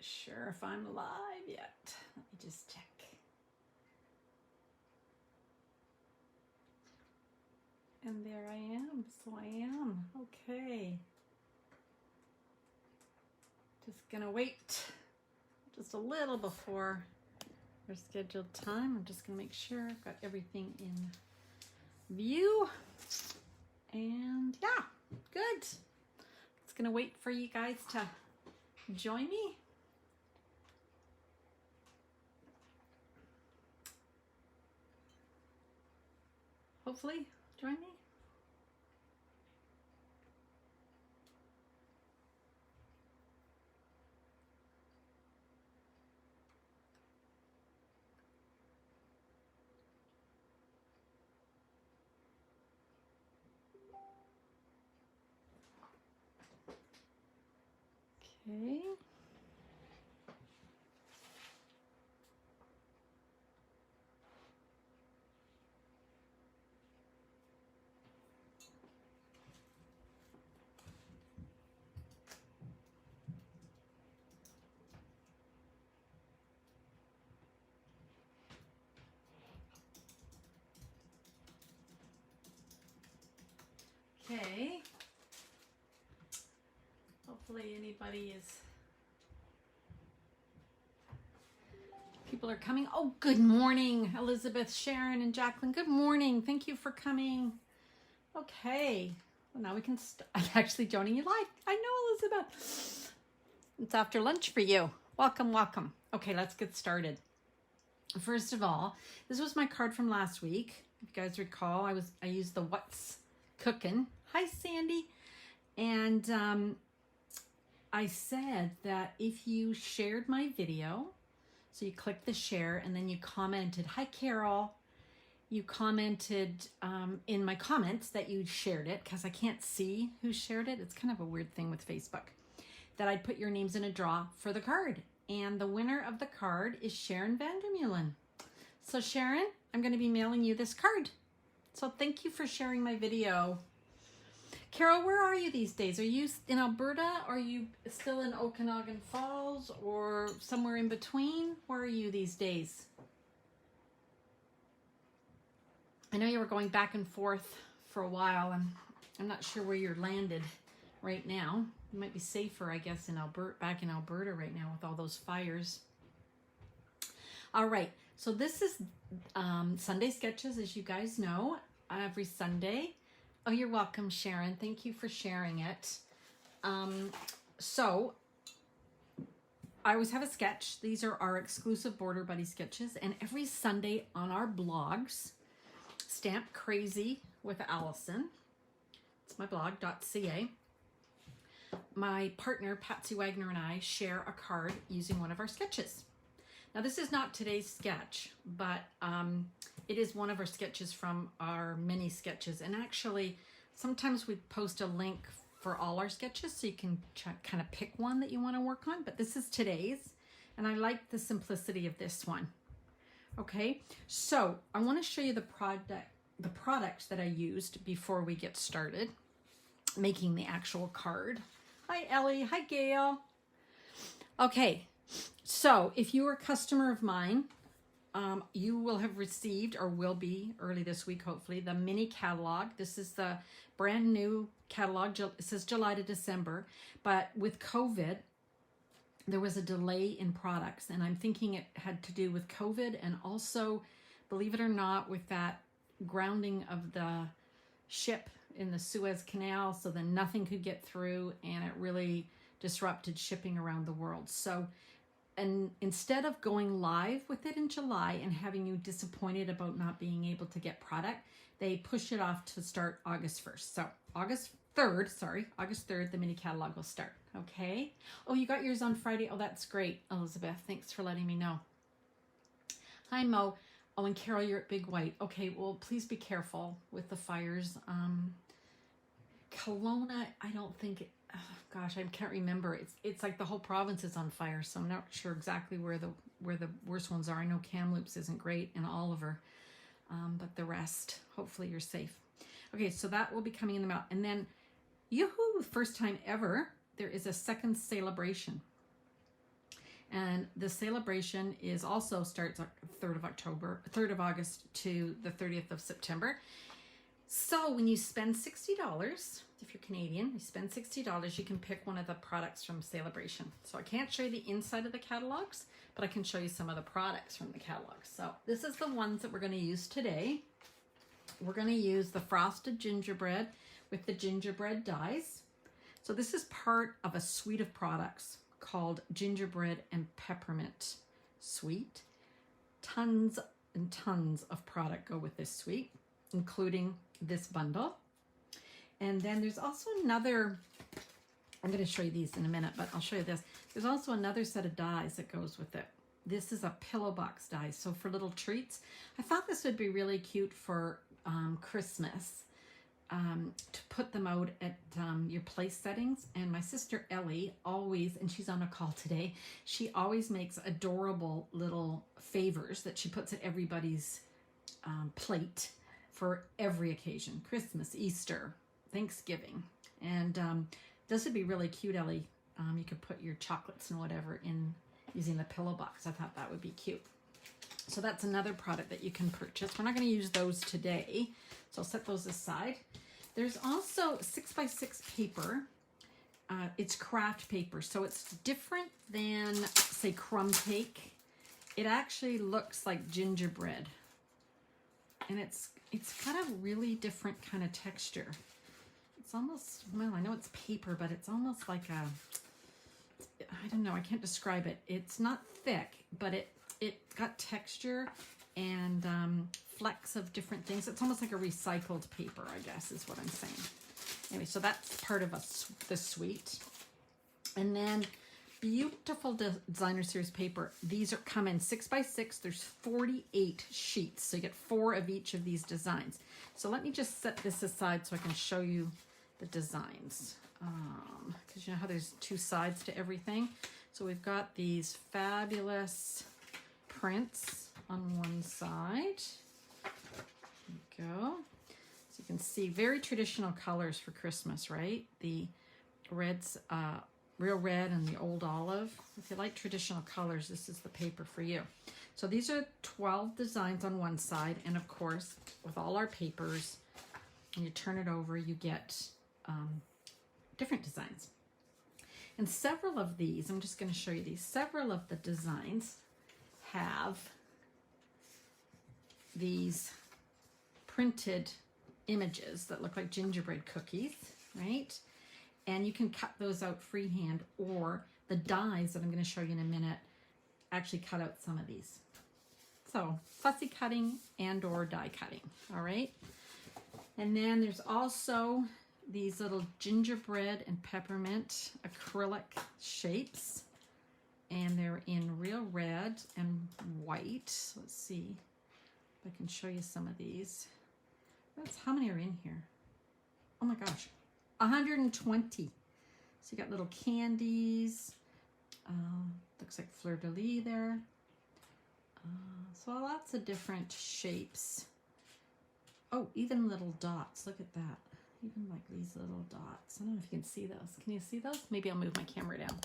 sure if I'm live yet. Let me just check. And there I am, so I am. Okay. Just gonna wait just a little before our scheduled time. I'm just gonna make sure I've got everything in view. And yeah, good. Just gonna wait for you guys to join me. Hopefully, join me. Okay. Okay. Hopefully anybody is... People are coming. Oh, good morning, Elizabeth, Sharon, and Jacqueline. Good morning. Thank you for coming. Okay. Well, now we can I'm actually joining you live. I know, Elizabeth. It's after lunch for you. Welcome, welcome. Okay, let's get started. First of all, this was my card from last week. If you guys recall, I used the What's Cookin'. Hi, Sandy. And I said that if you shared my video, so you click the share and then you commented, hi, Carol. You commented in my comments that you shared it because I can't see who shared it. It's kind of a weird thing with Facebook. That I'd put your names in a draw for the card. And the winner of the card is Sharon Vandermeulen. So Sharon, I'm going to be mailing you this card. So thank you for sharing my video. Carol, where are you these days? Are you in Alberta? Are you still in Okanagan Falls or somewhere in between? Where are you these days? I know you were going back and forth for a while, and I'm not sure where you're landed right now. You might be safer, I guess, in Alberta, back in Alberta right now with all those fires. All right, so this is Sunday Sketches, as you guys know, every Sunday. Oh, you're welcome, Sharon. Thank you for sharing it. So I always have a sketch. These are our exclusive Border Buddy sketches. And every Sunday on our blogs, Stamp Crazy with Allison, it's my blog.ca, my partner, Patsy Wagner, and I share a card using one of our sketches. Now, this is not today's sketch, but it is one of our sketches from our mini sketches. And actually, sometimes we post a link for all our sketches so you can kind of pick one that you want to work on. But this is today's, and I like the simplicity of this one. Okay, so I want to show you the products that I used before we get started making the actual card. Hi, Ellie. Hi, Gail. Okay, so if you are a customer of mine, you will have received, or will be early this week, hopefully, the mini catalog. This is the brand new catalog. It says July to December, but with COVID, there was a delay in products, and I'm thinking it had to do with COVID, and also, believe it or not, with that grounding of the ship in the Suez Canal, so then nothing could get through, and it really disrupted shipping around the world. So, and instead of going live with it in July and having you disappointed about not being able to get product, they pushed it off to start August 1st. So August 3rd, the mini catalog will start. Okay. Oh, you got yours on Friday. Oh, that's great, Elizabeth. Thanks for letting me know. Hi, Mo. Oh, and Carol, you're at Big White. Okay, well, please be careful with the fires. Kelowna, I don't think, gosh, I can't remember. It's like the whole province is on fire, so I'm not sure exactly where the worst ones are. I know Kamloops isn't great, and Oliver, but the rest, hopefully you're safe. Okay, so that will be coming in the mail. And then, yoo-hoo, first time ever, there is a second celebration. And the celebration is also starts 3rd of August to the 30th of September. So when you spend $60, if you're Canadian, you spend $60, you can pick one of the products from Celebration. So I can't show you the inside of the catalogs, but I can show you some of the products from the catalogs. So this is the ones that we're going to use today. We're going to use the frosted gingerbread with the gingerbread dies. So this is part of a suite of products called Gingerbread and Peppermint Suite. Tons and tons of product go with this suite, including this bundle. And then there's also another, I'm going to show you these in a minute, but I'll show you this. There's also another set of dies that goes with it. This is a pillow box die, so for little treats. I thought this would be really cute for Christmas, to put them out at your place settings. And my sister Ellie always, and she's on a call today, she always makes adorable little favors that she puts at everybody's plate for every occasion: Christmas, Easter, Thanksgiving. And this would be really cute, Ellie. You could put your chocolates and whatever in using the pillow box. I thought that would be cute. So that's another product that you can purchase. We're not going to use those today, so I'll set those aside. There's also 6x6 paper. It's craft paper, so it's different than, say, crumb cake. It actually looks like gingerbread, and it's got a really different kind of texture. It's almost, well, I know it's paper, but it's almost like a, I don't know, I can't describe it. It's not thick, but it got texture and flecks of different things. It's almost like a recycled paper, I guess is what I'm saying. Anyway, so that's part of the suite. And then beautiful designer series paper. These come in 6x6. There's 48 sheets, so you get 4 of each of these designs. So let me just set this aside so I can show you the designs, because you know how there's 2 sides to everything. So we've got these fabulous prints on one side. There we go. So you can see very traditional colors for Christmas, right? The reds, real red and the old olive. If you like traditional colors, this is the paper for you. So these are 12 designs on one side, and of course, with all our papers, when you turn it over, you get different designs. And several of these, I'm just going to show you these, several of the designs have these printed images that look like gingerbread cookies, right? And you can cut those out freehand, or the dies that I'm going to show you in a minute actually cut out some of these. So fussy cutting and or die cutting, all right? And then there's also these little gingerbread and peppermint acrylic shapes, and they're in real red and white. Let's see if I can show you some of these. How many are in here? Oh my gosh, 120. So you got little candies. Looks like fleur-de-lis there. So lots of different shapes. Oh, even little dots. Look at that. Even like these little dots. I don't know if you can see those. Can you see those? Maybe I'll move my camera down.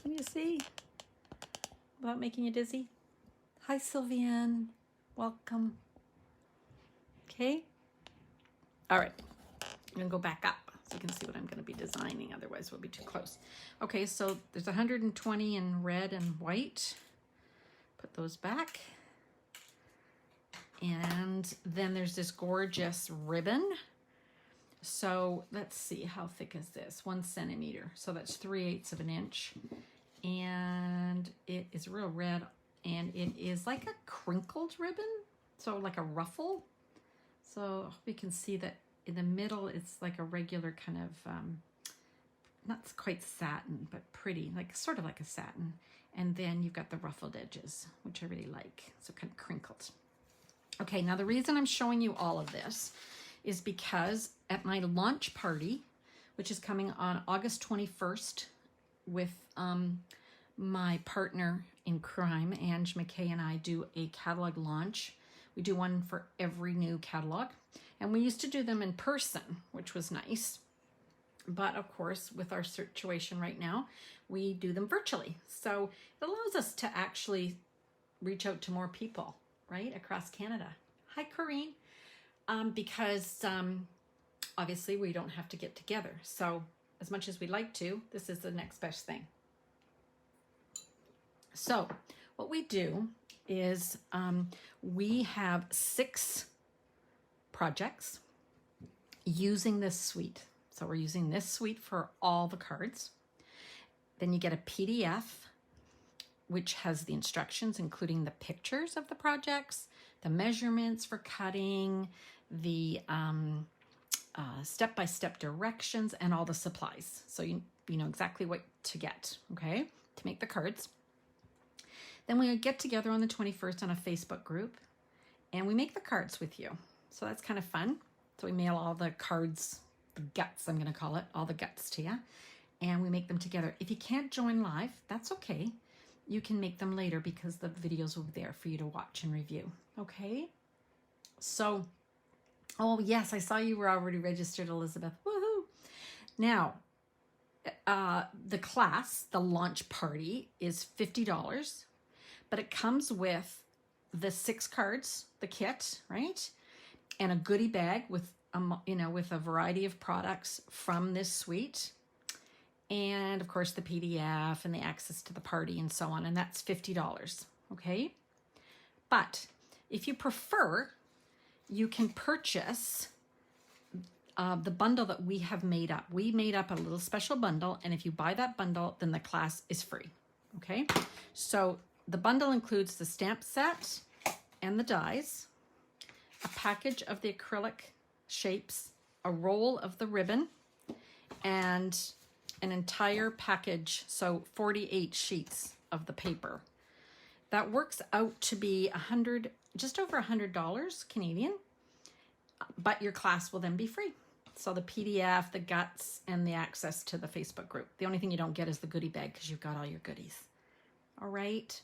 Can you see? Without making you dizzy? Hi, Sylviane. Welcome. Okay. All right. I'm going to go back up so you can see what I'm going to be designing. Otherwise, we'll be too close. Okay, so there's 120 in red and white. Put those back. And then there's this gorgeous ribbon. So let's see, how thick is this? 1 centimeter. So that's 3/8 of an inch. And it is real red, and it is like a crinkled ribbon. So like a ruffle. So I hope you can see that in the middle, it's like a regular kind of, not quite satin, but pretty, like sort of like a satin. And then you've got the ruffled edges, which I really like. So kind of crinkled. Okay, now the reason I'm showing you all of this is because at my launch party, which is coming on August 21st with my partner in crime, Ange McKay, and I do a catalog launch. We do one for every new catalog. And we used to do them in person, which was nice. But of course, with our situation right now, we do them virtually. So it allows us to actually reach out to more people, right, across Canada. Hi, Corrine. Because obviously we don't have to get together. So as much as we'd like to, this is the next best thing. So what we do is we have 6 projects using this suite. So we're using this suite for all the cards. Then you get a PDF, which has the instructions, including the pictures of the projects, the measurements for cutting, the step-by-step directions, and all the supplies. So you know exactly what to get, okay, to make the cards. Then we get together on the 21st on a Facebook group, and we make the cards with you. So that's kind of fun. So we mail all the cards, the guts, I'm going to call it, all the guts to you, and we make them together. If you can't join live, that's okay. You can make them later because the videos will be there for you to watch and review, okay? So, oh yes, I saw you were already registered, Elizabeth. Woohoo! Now, the class, the launch party, is $50, but it comes with the 6 cards, the kit, right? And a goodie bag with with a variety of products from this suite. And of course the PDF and the access to the party and so on. And that's $50, okay? But if you prefer, you can purchase the bundle that we have made up. We made up a little special bundle, and if you buy that bundle, then the class is free, okay? So the bundle includes the stamp set and the dies, a package of the acrylic shapes, a roll of the ribbon, and an entire package, so 48 sheets of the paper. That works out to be just over $100 Canadian, but your class will then be free. So the PDF, the guts, and the access to the Facebook group. The only thing you don't get is the goodie bag because you've got all your goodies. All right.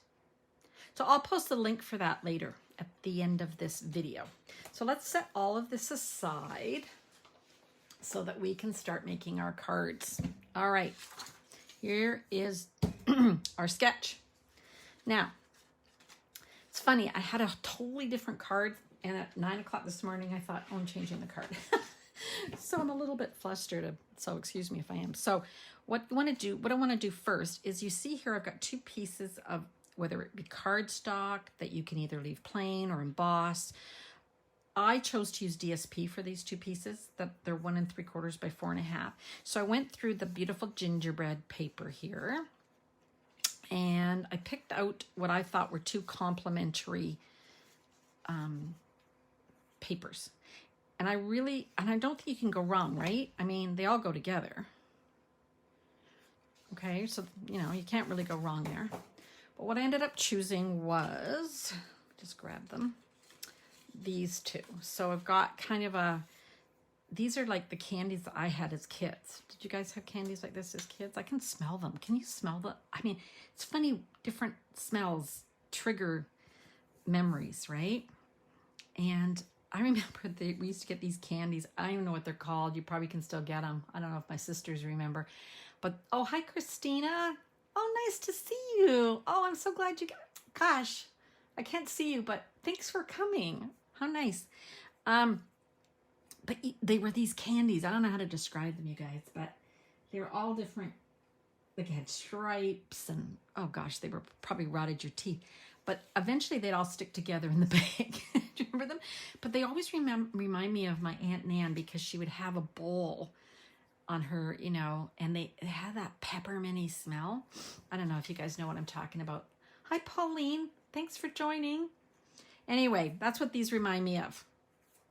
So I'll post the link for that later at the end of this video. So let's set all of this aside so that we can start making our cards. All right, here is our sketch. Now, it's funny, I had a totally different card, and at 9 o'clock this morning, I thought, oh, I'm changing the card. So I'm a little bit flustered, so excuse me if I am. So what I want to do first is, you see here I've got 2 pieces of, whether it be cardstock that you can either leave plain or emboss. I chose to use DSP for these 2 pieces, that they're 1 3/4 by 4 1/2. So I went through the beautiful gingerbread paper here, and I picked out what I thought were 2 complementary papers. And I don't think you can go wrong, right? I mean, they all go together. Okay, so, you can't really go wrong there. But what I ended up choosing was, just grab them, these 2. So I've got kind of these are like the candies that I had as kids. Did you guys have candies like this as kids? I can smell them. Can you smell them? I mean, it's funny, different smells trigger memories, right? And I remember we used to get these candies. I don't even know what they're called. You probably can still get them. I don't know if my sisters remember. But, oh, hi, Christina. Oh, nice to see you. Oh, I'm so glad gosh, I can't see you, but thanks for coming. How nice. But they were these candies. I don't know how to describe them, you guys, but they were all different. They had stripes and, oh gosh, they were probably rotted your teeth. But eventually they'd all stick together in the bag. Do you remember them? But they always remind me of my Aunt Nan, because she would have a bowl on her, and they had that pepperminty smell. I don't know if you guys know what I'm talking about. Hi, Pauline. Thanks for joining. Anyway, that's what these remind me of.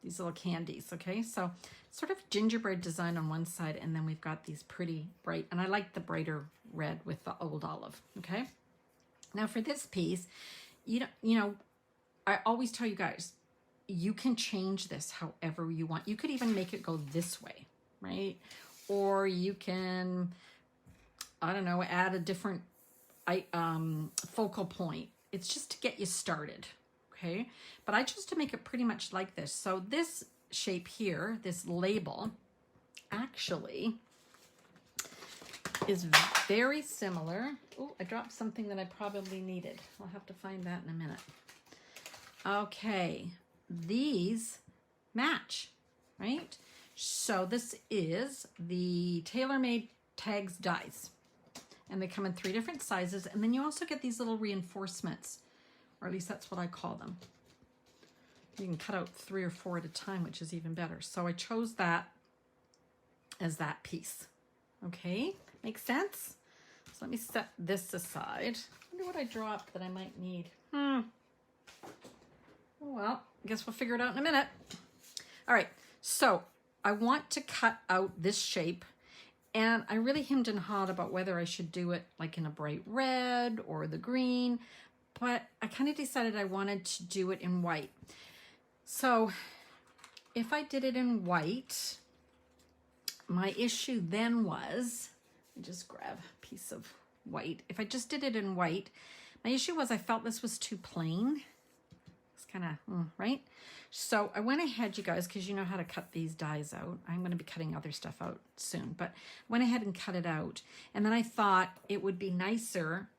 These little candies, okay? So sort of gingerbread design on one side, and then we've got these pretty bright, and I like the brighter red with the old olive, okay? Now for this piece, I always tell you guys, you can change this however you want. You could even make it go this way, right? Or you can, I don't know, add a different focal point. It's just to get you started, okay? But I chose to make it pretty much like this. So this shape here, this label, actually is very similar. Oh, I dropped something that I probably needed. I'll have to find that in a minute. Okay, these match, right? So this is the TaylorMade Tags dies. And they come in 3 different sizes. And then you also get these little reinforcements, or at least that's what I call them. You can cut out 3 or 4 at a time, which is even better. So I chose that as that piece. Okay, makes sense? So let me set this aside. I wonder what I dropped that I might need. Oh, well, I guess we'll figure it out in a minute. All right, so I want to cut out this shape, and I really hemmed and hawed about whether I should do it like in a bright red or the green, but I kind of decided I wanted to do it in white. So if I did it in white, my issue then was, let me just grab a piece of white. If I just did it in white, my issue was I felt this was too plain. It's kind of, right? So I went ahead, you guys, because you know how to cut these dies out. I'm going to be cutting other stuff out soon, but I went ahead and cut it out. And then I thought it would be nicer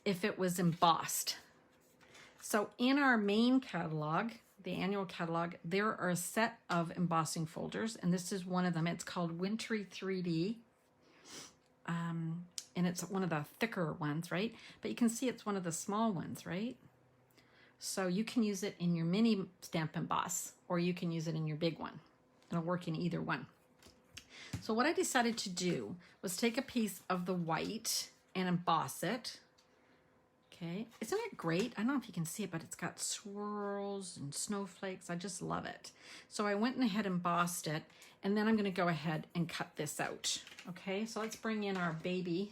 if it was embossed. So in our main catalog, the annual catalog, there are a set of embossing folders, and this is one of them. It's called Wintry 3D, and it's one of the thicker ones, right? But you can see it's one of the small ones, right? So you can use it in your mini stamp emboss, or you can use it in your big one. It'll work in either one. So what I decided to do was take a piece of the white and emboss it. Okay, isn't it great? I don't know if you can see it, but it's got swirls and snowflakes. I just love it. So I went ahead and embossed it, and then I'm going to go ahead and cut this out. Okay, so let's bring in our baby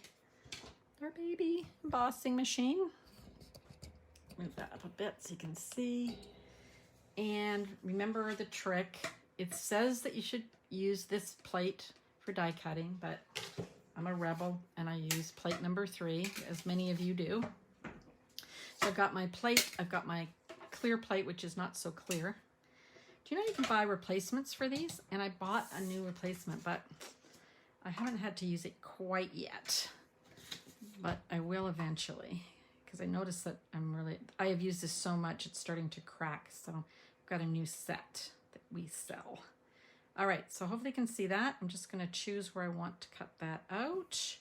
embossing machine. Move that up a bit so you can see. And remember the trick. It says that you should use this plate for die cutting, but I'm a rebel and I use plate number 3, as many of you do. So I've got my plate, I've got my clear plate, which is not so clear. Do you know you can buy replacements for these? And I bought a new replacement, but I haven't had to use it quite yet. But I will eventually, because I noticed that I have used this so much, it's starting to crack. So I've got a new set that we sell. All right, so hopefully you can see that. I'm just gonna choose where I want to cut that out.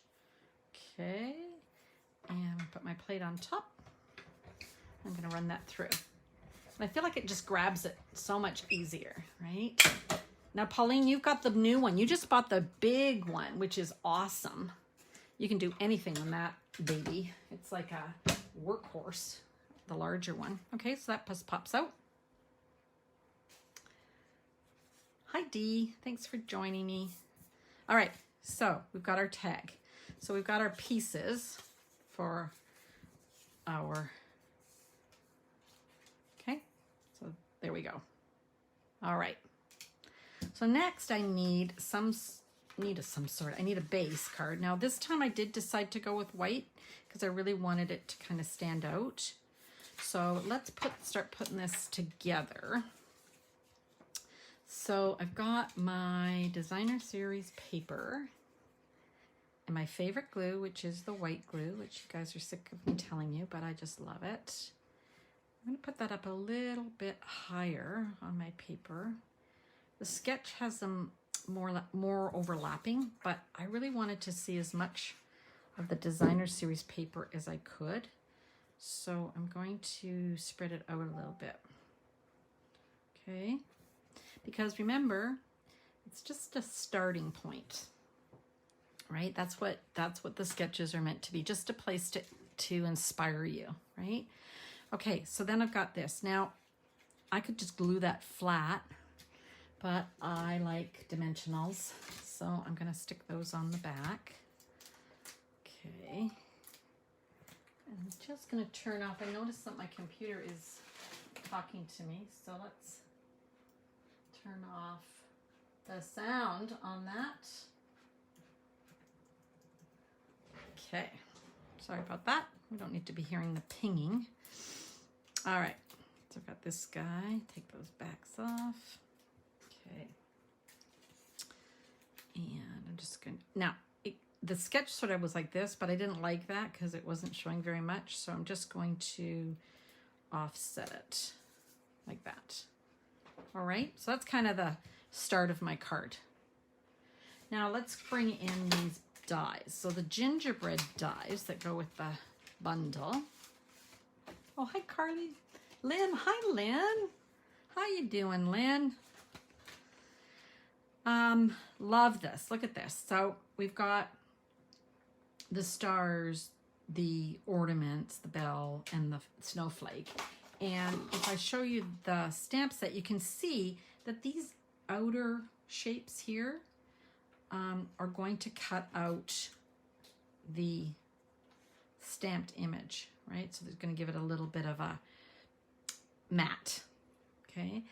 Okay, and put my plate on top. I'm going to run that through. And I feel like it just grabs it so much easier, right? Now, Pauline, you've got the new one. You just bought the big one, which is awesome. You can do anything on that baby. It's like a workhorse, the larger one. Okay, so that just pops out. Hi, Dee. Thanks for joining me. All right, so we've got our tag. So we've got our pieces for our... There we go. All right. So next I need a base card. Now this time I did decide to go with white because I really wanted it to kind of stand out. So let's start putting this together. So I've got my designer series paper and my favorite glue, which is the white glue, which you guys are sick of me telling you, but I just love it. I'm going to put that up a little bit higher on my paper. The sketch has some more overlapping, but I really wanted to see as much of the designer series paper as I could. So I'm going to spread it out a little bit. Okay, because remember, it's just a starting point, right? That's what the sketches are meant to be, just a place to inspire you, right? Okay, so then I've got this. Now, I could just glue that flat, but I like dimensionals, so I'm going to stick those on the back. Okay. And I'm just going to turn off. I noticed that my computer is talking to me, so let's turn off the sound on that. Okay. Sorry about that. We don't need to be hearing the pinging. All right, so I've got this guy, take those backs off. Okay. And I'm just gonna, now, the sketch sort of was like this, but I didn't like that because it wasn't showing very much. So I'm just going to offset it like that. All right, so that's kind of the start of my card. Now let's bring in these dies. So the gingerbread dies that go with the bundle. Oh, hi, Carly. Lynn, hi, Lynn. How you doing, Lynn? Love this. Look at this. So we've got the stars, the ornaments, the bell, and the snowflake. And if I show you the stamp set, you can see that these outer shapes here are going to cut out the stamped image, right? So they're going to give it a little bit of a matte, okay?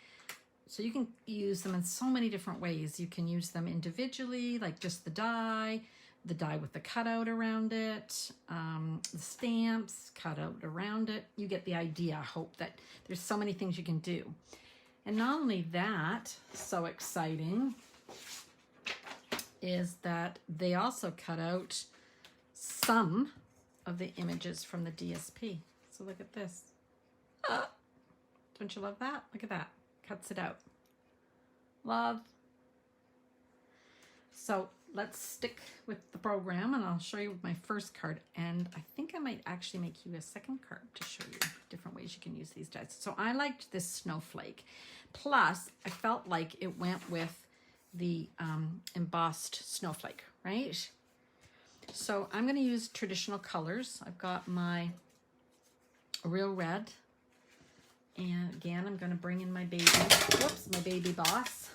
So you can use them in so many different ways. You can use them individually, like just the die with the cutout around it, the stamps cut out around it. You get the idea. I hope that there's so many things you can do. And not only that, so exciting, is that they also cut out some of the images from the DSP. So look at this. Ah, don't you love that? Look at that. Cuts it out. Love. So let's stick with the program and I'll show you my first card. And I think I might actually make you a second card to show you different ways you can use these dies. So I liked this snowflake. Plus, I felt like it went with the embossed snowflake, right? So I'm going to use traditional colors. I've got my real red. And again, I'm going to bring in my baby, whoops, my baby boss.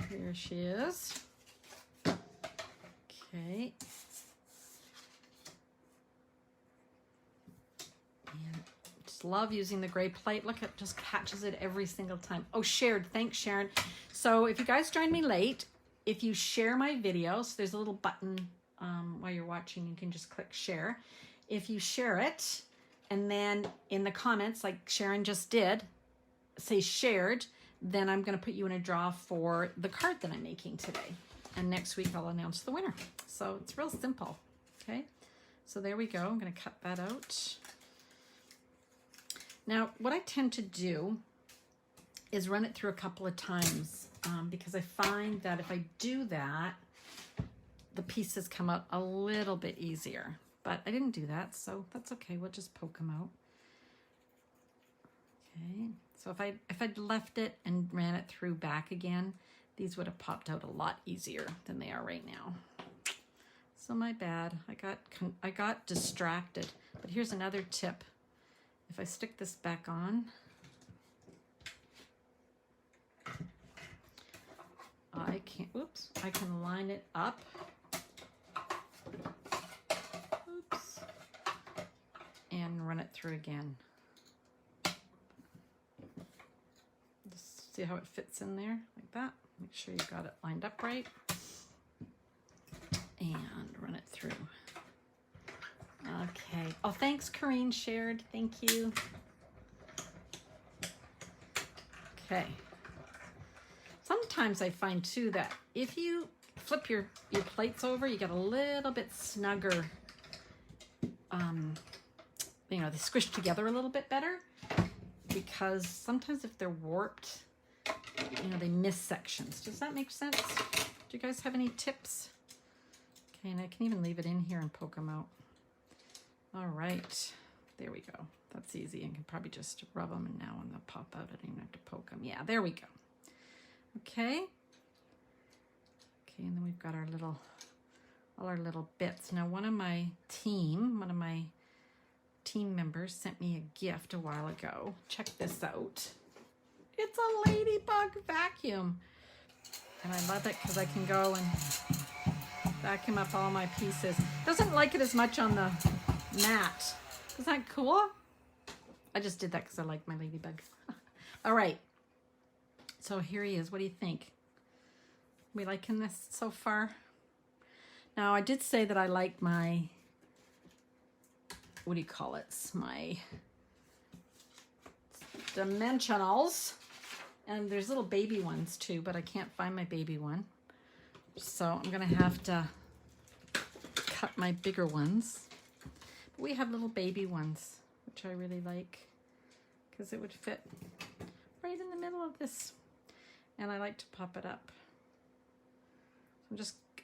Here she is. Okay. And just love using the gray plate. Look, it just catches it every single time. Oh, shared. Thanks, Sharon. So if you guys joined me late, if you share my videos, there's a little button while you're watching. You can just click share. If you share it, and then in the comments, like Sharon just did, say shared, then I'm going to put you in a draw for the card that I'm making today. And next week I'll announce the winner. So it's real simple. Okay. So there we go. I'm going to cut that out. Now, what I tend to do is run it through a couple of times because I find that if I do that, the pieces come out a little bit easier. But I didn't do that, so that's okay. We'll just poke them out. Okay, so if I'd left it and ran it through back again, these would have popped out a lot easier than they are right now. So my bad. I got distracted. But here's another tip. If I stick this back on, I can line it up. And run it through again. Just see how it fits in there, like that. Make sure you got it lined up right. And run it through. Okay. Oh, thanks, Corrine shared. Thank you. Okay. Sometimes I find too that if you flip your plates over, you get a little bit snugger. You know, they squish together a little bit better because sometimes if they're warped, you know, they miss sections. Does that make sense? Do you guys have any tips? Okay, and I can even leave it in here and poke them out. All right, there we go. That's easy. I can probably just rub them and now when they'll pop out, I don't even have to poke them. Yeah, there we go. Okay. Okay, and then we've got all our little bits. Now, one of my team members sent me a gift a while ago. Check this out. It's a ladybug vacuum. And I love it because I can go and vacuum up all my pieces. Doesn't like it as much on the mat. Isn't that cool? I just did that because I like my ladybug. All right. So here he is. What do you think? We liking this so far? Now, I did say that I like my, what do you call it? My dimensionals. And there's little baby ones too, but I can't find my baby one. So I'm going to have to cut my bigger ones. But we have little baby ones, which I really like because it would fit right in the middle of this. And I like to pop it up. I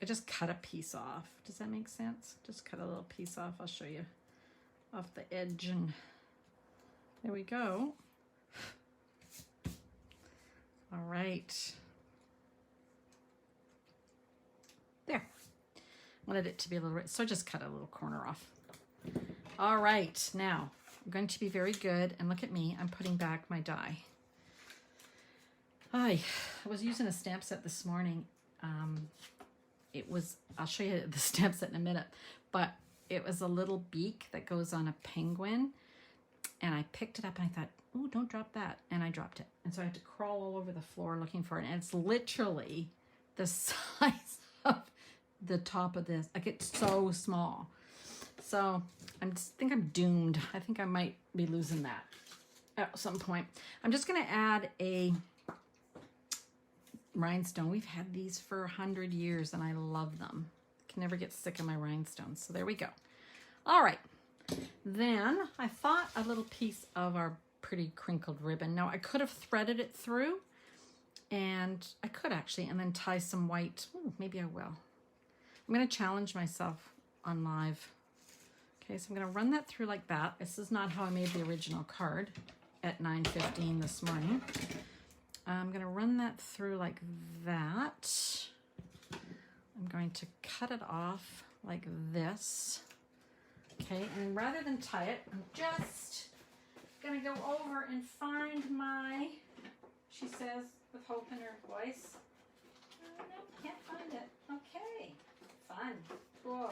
just cut a piece off. Does that make sense? Just cut a little piece off. I'll show you off the edge, and there we go. All right. There. I wanted it to be a little, so I just cut a little corner off. All right, now I'm going to be very good, and look at me, I'm putting back my die. I was using a stamp set this morning. It was, I'll show you the stamp set in a minute, but it was a little beak that goes on a penguin, and I picked it up and I thought, oh, don't drop that, and I dropped it. And so I had to crawl all over the floor looking for it, and it's literally the size of the top of this. Like, it's so small. So I think I'm doomed. I think I might be losing that at some point. I'm just going to add a rhinestone. We've had these for 100 years and I love them. Can never get sick of my rhinestones. So there we go. All right. Then I thought a little piece of our pretty crinkled ribbon. Now I could have threaded it through, and I could actually, and then tie some white. Ooh, maybe I will. I'm going to challenge myself on live. Okay, so I'm going to run that through like that. This is not how I made the original card at 9:15 this morning. I'm going to run that through like that. I'm going to cut it off like this. Okay, and rather than tie it, I'm just going to go over and find my, she says with hope in her voice. No, can't find it. Okay, fun, cool.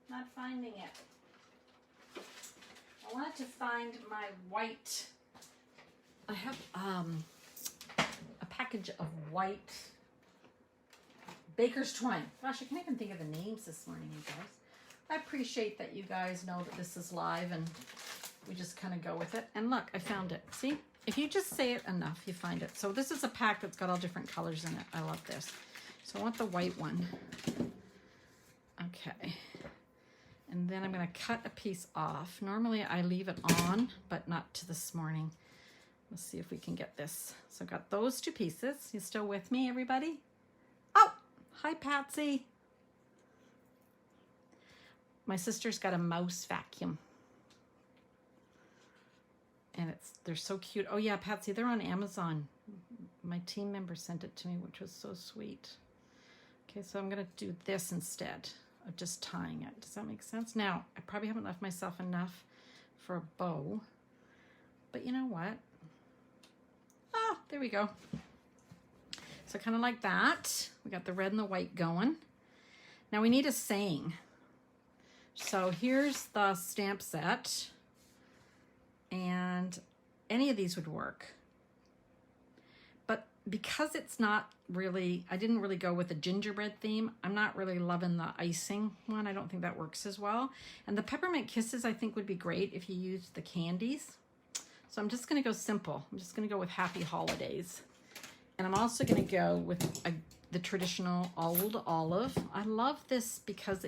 Not finding it. I wanted to find my white. I have a package of white baker's twine. Gosh, I can't even think of the names this morning, you guys. I appreciate that you guys know that this is live and we just kind of go with it. And look, I found it. See, if you just say it enough, you find it. So this is a pack that's got all different colors in it. I love this. So I want the white one. Okay. And then I'm going to cut a piece off. Normally I leave it on, but not to this morning. Let's see if we can get this. So I've got those two pieces. You still with me, everybody? Oh, hi, Patsy. My sister's got a mouse vacuum. And they're so cute. Oh yeah, Patsy, they're on Amazon. My team member sent it to me, which was so sweet. Okay, so I'm going to do this instead of just tying it. Does that make sense? Now, I probably haven't left myself enough for a bow. But you know what? Ah, there we go. So kind of like that. We got the red and the white going. Now we need a saying. So here's the stamp set. And any of these would work. But because it's not really, I didn't really go with the gingerbread theme. I'm not really loving the icing one. I don't think that works as well. And the peppermint kisses I think would be great if you used the candies. So I'm just going to go simple. I'm just going to go with Happy Holidays. And I'm also going to go with the traditional old olive. I love this because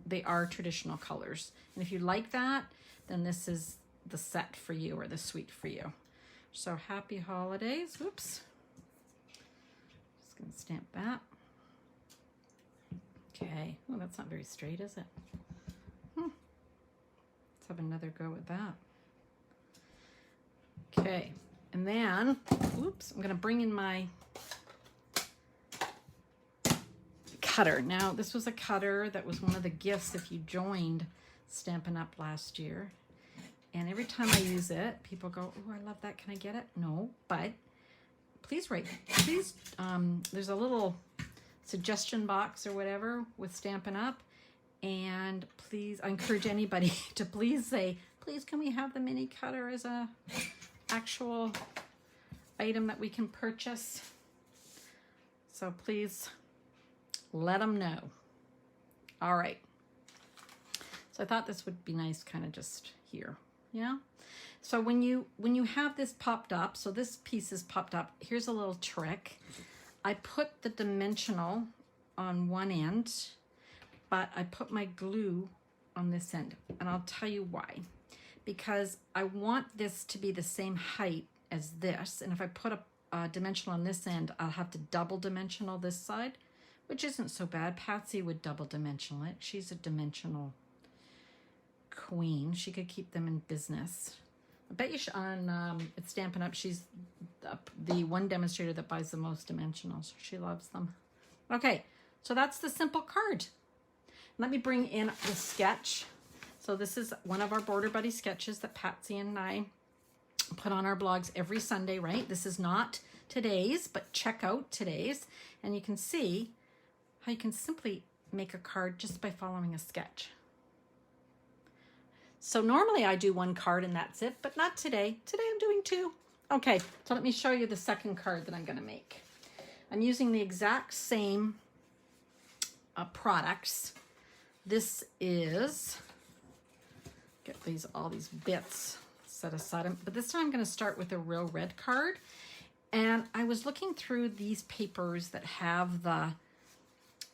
they are traditional colors. And if you like that, then this is the set for you or the suite for you. So Happy Holidays. Whoops. Just going to stamp that. Okay. Oh, that's not very straight, is it? Let's have another go at that. Okay. And then, oops, I'm going to bring in my cutter. Now, this was a cutter that was one of the gifts if you joined Stampin' Up! Last year. And every time I use it, people go, oh, I love that. Can I get it? No, but please write. Please, there's a little suggestion box or whatever with Stampin' Up! And please, I encourage anybody to please say, please, can we have the mini cutter as a actual item that we can purchase? So please let them know. All right. So I thought this would be nice kind of just here. Yeah. So when you have this popped up, so this piece is popped up, here's a little trick. I put the dimensional on one end, but I put my glue on this end, and I'll tell you why. Because I want this to be the same height as this, and if I put a dimensional on this end, I'll have to double dimensional this side, which isn't so bad. Patsy would double dimensional it. She's a dimensional queen. She could keep them in business. I bet you at Stampin' Up, she's the one demonstrator that buys the most dimensionals. She loves them. Okay, so that's the simple card. Let me bring in the sketch. So this is one of our Border Buddy sketches that Patsy and I put on our blogs every Sunday, right? This is not today's, but check out today's, and you can see how you can simply make a card just by following a sketch. So normally I do one card and that's it, but not today. Today I'm doing two. Okay, so let me show you the second card that I'm going to make. I'm using the exact same products. This is, get all these bits set aside, but this time I'm going to start with a real red card. And I was looking through these papers that have the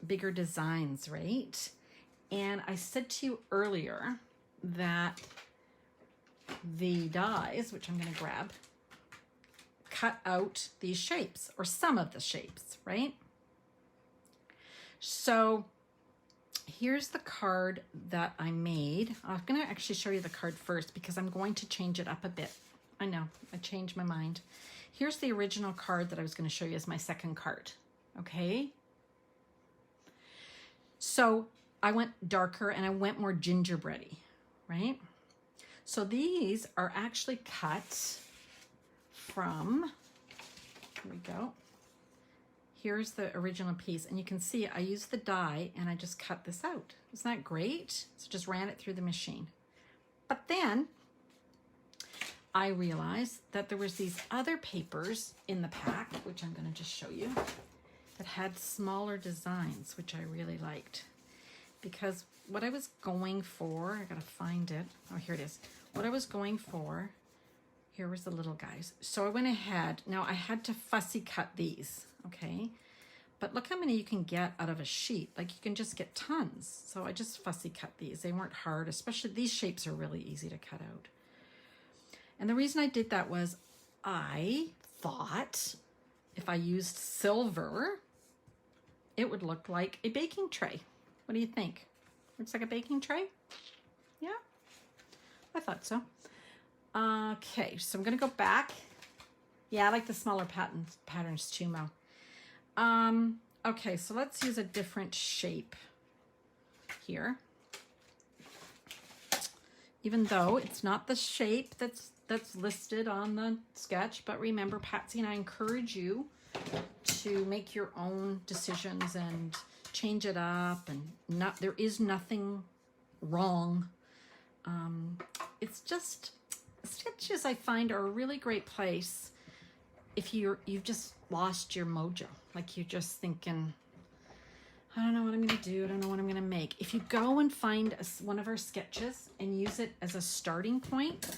bigger designs, right? And I said to you earlier that the dies, which I'm going to grab, cut out these shapes, or some of the shapes, right? So here's the card that I made. I'm going to actually show you the card first because I'm going to change it up a bit. I know, I changed my mind. Here's the original card that I was going to show you as my second card, okay? So I went darker and I went more gingerbread-y, right? So these are actually cut from, here we go. Here's the original piece, and you can see I used the die and I just cut this out. Isn't that great? So just ran it through the machine. But then I realized that there was these other papers in the pack, which I'm going to just show you, that had smaller designs, which I really liked. Because what I was going for, I gotta find it. Oh, here it is. What I was going for, here was the little guys. So I went ahead. Now I had to fussy cut these, okay? But look how many you can get out of a sheet. Like you can just get tons. So I just fussy cut these. They weren't hard, especially these shapes are really easy to cut out. And the reason I did that was I thought if I used silver, it would look like a baking tray. What do you think? Looks like a baking tray? Yeah, I thought so. Okay, so I'm gonna go back. Yeah, I like the smaller patterns too, Mo. Okay, so let's use a different shape here. Even though it's not the shape that's listed on the sketch, but remember, Patsy and I encourage you to make your own decisions and change it up, and there is nothing wrong. It's just sketches I find are a really great place if you've just lost your mojo, like you're just thinking, I don't know what I'm gonna do, I don't know what I'm gonna make. If you go and find one of our sketches and use it as a starting point,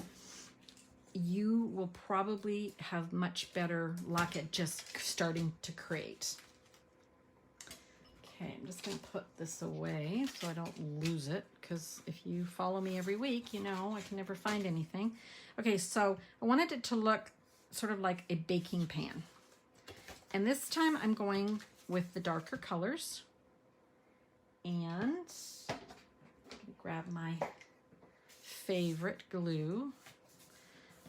you will probably have much better luck at just starting to create. Okay, I'm just going to put this away so I don't lose it, because if you follow me every week, you know I can never find anything. Okay, so I wanted it to look sort of like a baking pan. And this time I'm going with the darker colors. And grab my favorite glue.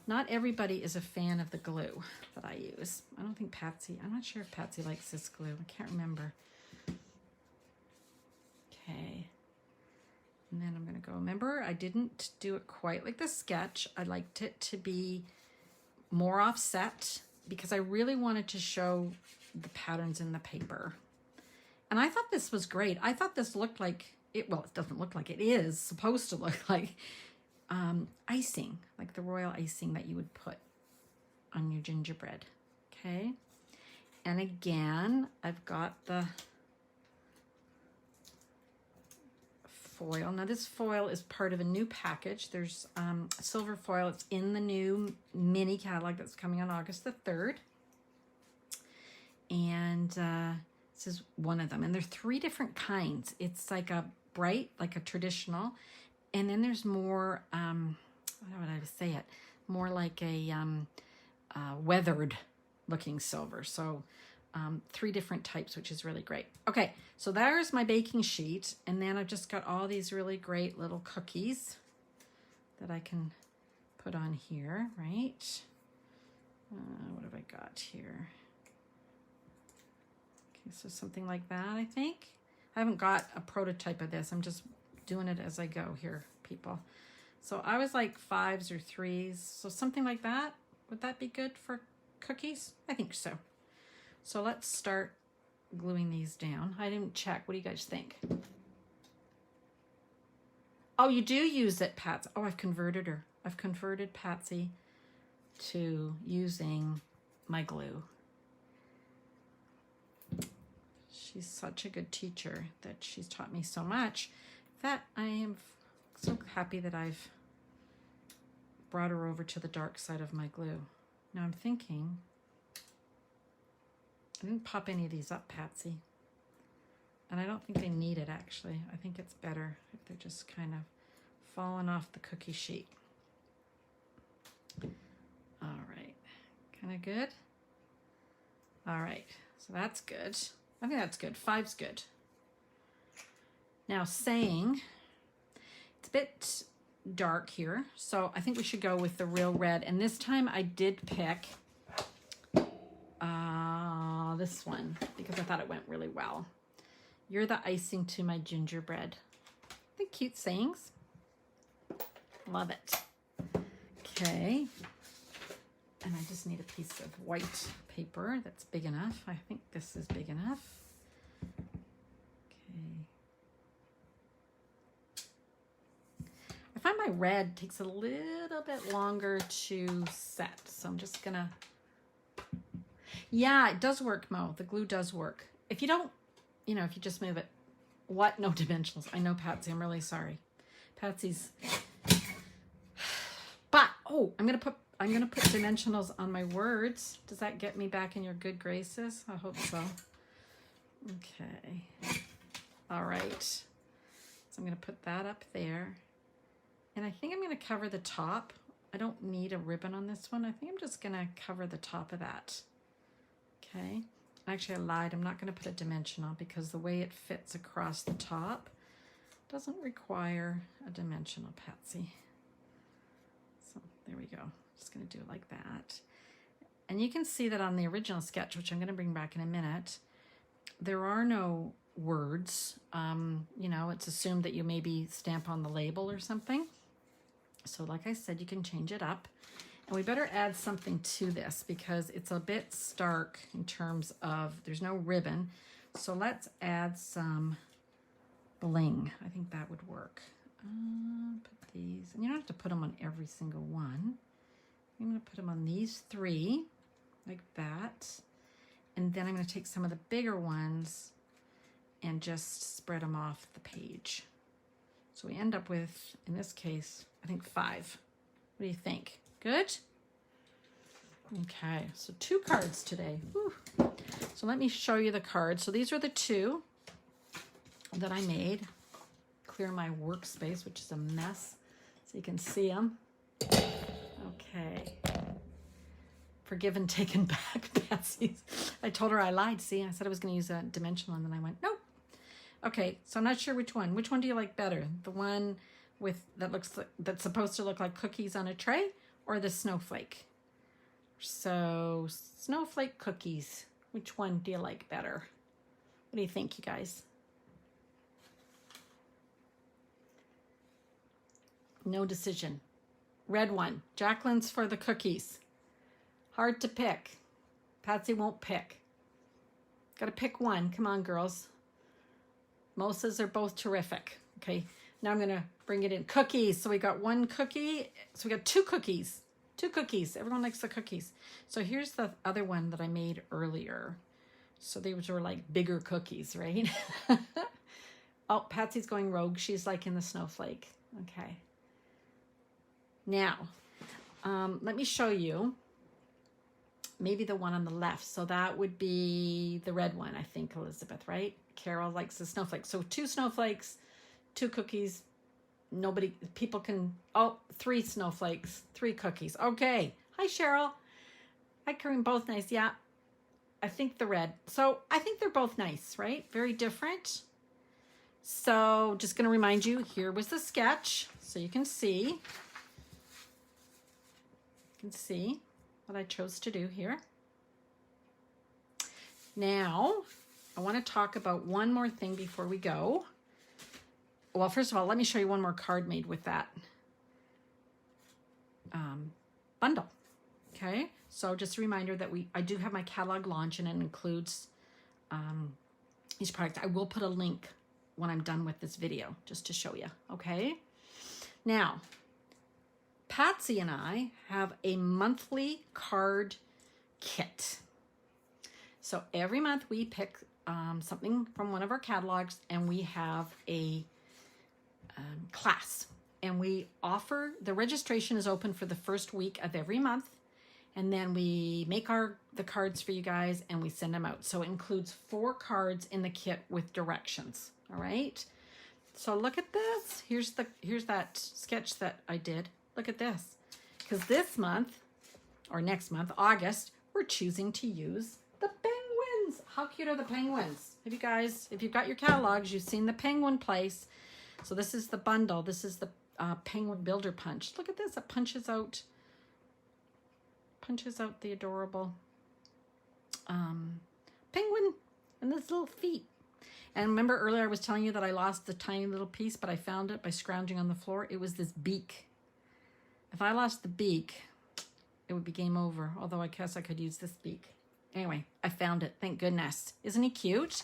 Not everybody is a fan of the glue that I use. I don't think Patsy, I'm not sure if Patsy likes this glue. I can't remember. Okay. And then I'm going to go, remember, I didn't do it quite like the sketch. I liked it to be more offset because I really wanted to show the patterns in the paper. And I thought this was great. I thought this looked like, it doesn't look like, it is supposed to look like icing, like the royal icing that you would put on your gingerbread, okay? And again, I've got the foil. Now this foil is part of a new package. There's silver foil. It's in the new mini catalog that's coming on August the 3rd. And this is one of them. And there are 3 different kinds. It's like a bright, like a traditional. And then there's more, how would I say it? More like a weathered looking silver. So 3 different types, which is really great. Okay, so there's my baking sheet. And then I've just got all these really great little cookies that I can put on here, right? What have I got here? Okay, so something like that, I think. I haven't got a prototype of this. I'm just doing it as I go here, people. So I was like 5s or 3s. So something like that. Would that be good for cookies? I think so. So let's start gluing these down. I didn't check. What do you guys think? Oh, you do use it, Patsy. Oh, I've converted her. I've converted Patsy to using my glue. She's such a good teacher that she's taught me so much that I am so happy that I've brought her over to the dark side of my glue. Now I'm thinking, I didn't pop any of these up, Patsy. And I don't think they need it, actually. I think it's better if they're just kind of falling off the cookie sheet. All right, kind of good. All right, so that's good. I think that's good. 5's good. Now saying, it's a bit dark here, so I think we should go with the real red. And this time I did pick this one because I thought it went really well. You're the icing to my gingerbread. The cute sayings. Love it. Okay. And I just need a piece of white paper that's big enough. I think this is big enough. Okay. I find my red takes a little bit longer to set. So I'm just gonna, yeah, it does work, Mo. The glue does work. If you don't, you know, if you just move it. What? No dimensionals. I know, Patsy. I'm really sorry. Patsy's. But, oh, I'm gonna put dimensionals on my words. Does that get me back in your good graces? I hope so. Okay. All right. So I'm gonna put that up there. And I think I'm gonna cover the top. I don't need a ribbon on this one. I think I'm just gonna cover the top of that. Okay. Actually, I lied. I'm not gonna put a dimensional because the way it fits across the top doesn't require a dimensional, Patsy. So there we go. Just going to do it like that. And you can see that on the original sketch, which I'm going to bring back in a minute, there are no words. You know, it's assumed that you maybe stamp on the label or something. So like I said, you can change it up. And we better add something to this because it's a bit stark in terms of there's no ribbon. So let's add some bling. I think that would work. Put these, and you don't have to put them on every single one. I'm going to put them on these 3 like that. And then I'm going to take some of the bigger ones and just spread them off the page. So we end up with, in this case, I think 5. What do you think? Good? Okay, so 2 cards today. Whew. So let me show you the cards. So these are the 2 that I made. Clear my workspace, which is a mess, so you can see them. Okay. Forgiven, taken back, Patsy. I told her I lied. See, I said I was going to use a dimensional, and then I went, nope. Okay, so I'm not sure which one. Which one do you like better? The one with that's supposed to look like cookies on a tray, or the snowflake? So snowflake cookies. Which one do you like better? What do you think, you guys? No decision. Red one. Jacqueline's for the cookies. Hard to pick. Patsy won't pick. Gotta pick one. Come on, girls. Mo says they're both terrific. Okay, now I'm gonna bring it in. Cookies. So we got 1 cookie. So we got 2 cookies. 2 cookies. Everyone likes the cookies. So here's the other one that I made earlier. So these were like bigger cookies, right? Oh, Patsy's going rogue. She's like in the snowflake. Okay. Now, let me show you maybe the one on the left. So that would be the red one, I think, Elizabeth, right? Carol likes the snowflake. So 2 snowflakes, 2 cookies. People can, 3 snowflakes, 3 cookies. Okay. Hi, Cheryl. Hi, Kareem. Both nice. Yeah. I think the red. So I think they're both nice, right? Very different. So just going to remind you, here was the sketch. So you can see. What I chose to do here. Now, I want to talk about one more thing before we go. Well, first of all, let me show you one more card made with that bundle. Okay, so just a reminder that I do have my catalog launch, and it includes each product. I will put a link when I'm done with this video just to show you. Okay, now Patsy and I have a monthly card kit. So every month we pick something from one of our catalogs, and we have a class. And we offer, the registration is open for the first week of every month. And then we make the cards for you guys, and we send them out. So it includes 4 cards in the kit with directions. All right. So look at this. Here's that sketch that I did. Look at this. Because this month, or next month, August, we're choosing to use the penguins. How cute are the penguins? If you've got your catalogs, you've seen the penguin place. So this is the bundle. This is the penguin builder punch. Look at this. It punches out the adorable penguin and his little feet. And remember earlier I was telling you that I lost the tiny little piece, but I found it by scrounging on the floor. It was this beak. If I lost the beak, it would be game over. Although I guess I could use this beak. Anyway, I found it. Thank goodness. Isn't he cute?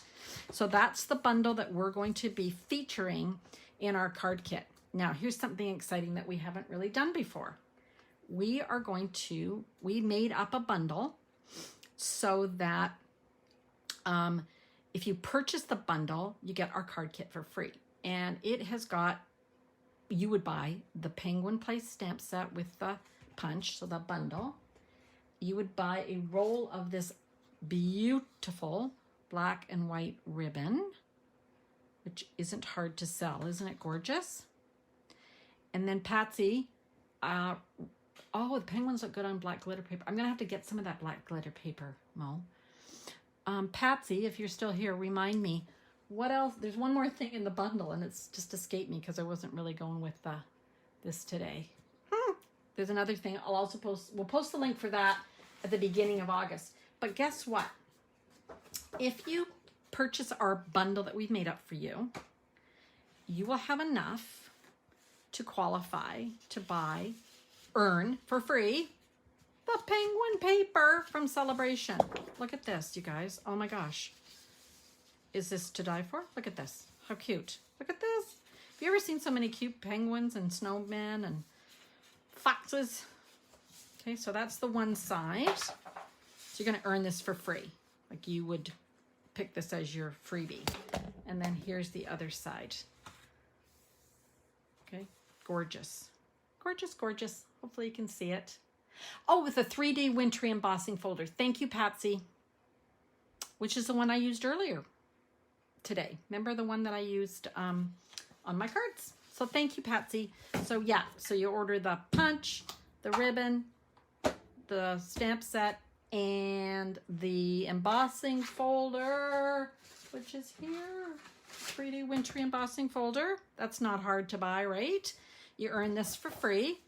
So that's the bundle that we're going to be featuring in our card kit. Now, here's something exciting that we haven't really done before. We made up a bundle so that if you purchase the bundle, you get our card kit for free. And it has got, you would buy the penguin place stamp set with the punch, so the bundle. You would buy a roll of this beautiful black and white ribbon, which isn't hard to sell. Isn't it gorgeous? And then Patsy, the penguins look good on black glitter paper. I'm going to have to get some of that black glitter paper, Mo. Patsy, if you're still here, remind me, what else? There's one more thing in the bundle, and it's just escaped me because I wasn't really going with this today. There's another thing. We'll post the link for that at the beginning of August. But guess what? If you purchase our bundle that we've made up for you, you will have enough to qualify to earn for free the penguin paper from Celebration. Look at this, you guys. Oh my gosh. Is this to die for? Look at this. How cute. Look at this. Have you ever seen so many cute penguins and snowmen and foxes? Okay, so that's the one side. So you're going to earn this for free. Like you would pick this as your freebie. And then here's the other side. Okay, gorgeous. Gorgeous, gorgeous. Hopefully you can see it. Oh, with a 3D wintry embossing folder. Thank you, Patsy. Which is the one I used earlier today. Remember the one that I used on my cards? So thank you, Patsy. So yeah, so you order the punch, the ribbon, the stamp set, and the embossing folder, which is here. 3D wintry embossing folder. That's not hard to buy, right? You earn this for free.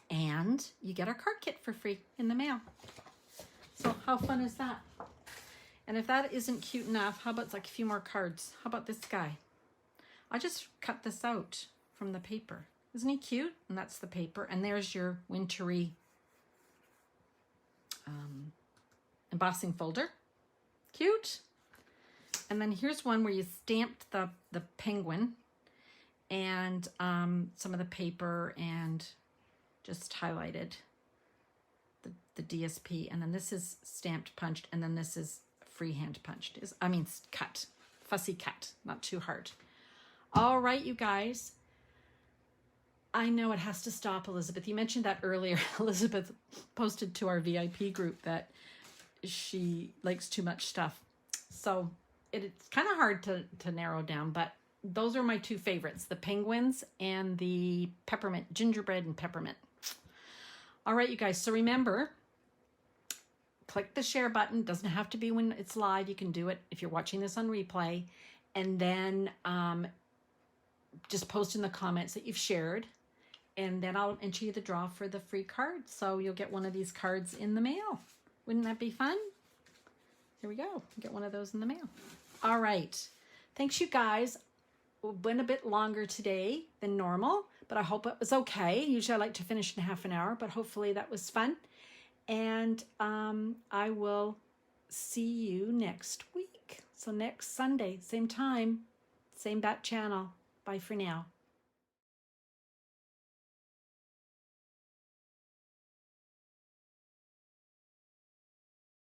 And you get our card kit for free in the mail. So how fun is that? And if that isn't cute enough, how about like a few more cards? How about this guy? I just cut this out from the paper. Isn't he cute? And that's the paper. And there's your wintry embossing folder. Cute. And then here's one where you stamped the penguin and some of the paper and just highlighted the DSP. And then this is stamped punched, and then this is freehand punched. Cut. Fussy cut. Not too hard. All right, you guys. I know it has to stop, Elizabeth. You mentioned that earlier. Elizabeth posted to our VIP group that she likes too much stuff. So it's kind of hard to narrow down, but those are my two favorites, the penguins and the peppermint, gingerbread and peppermint. All right, you guys, so remember, click the share button. Doesn't have to be when it's live. You can do it if you're watching this on replay. And then just post in the comments that you've shared. And then I'll enter you the draw for the free card. So you'll get one of these cards in the mail. Wouldn't that be fun? Here we go. Get one of those in the mail. All right. Thanks, you guys. Went a bit longer today than normal, but I hope it was okay. Usually I like to finish in half an hour, but hopefully that was fun. And I will see you next week. So next Sunday, same time, same bat channel. Bye for now.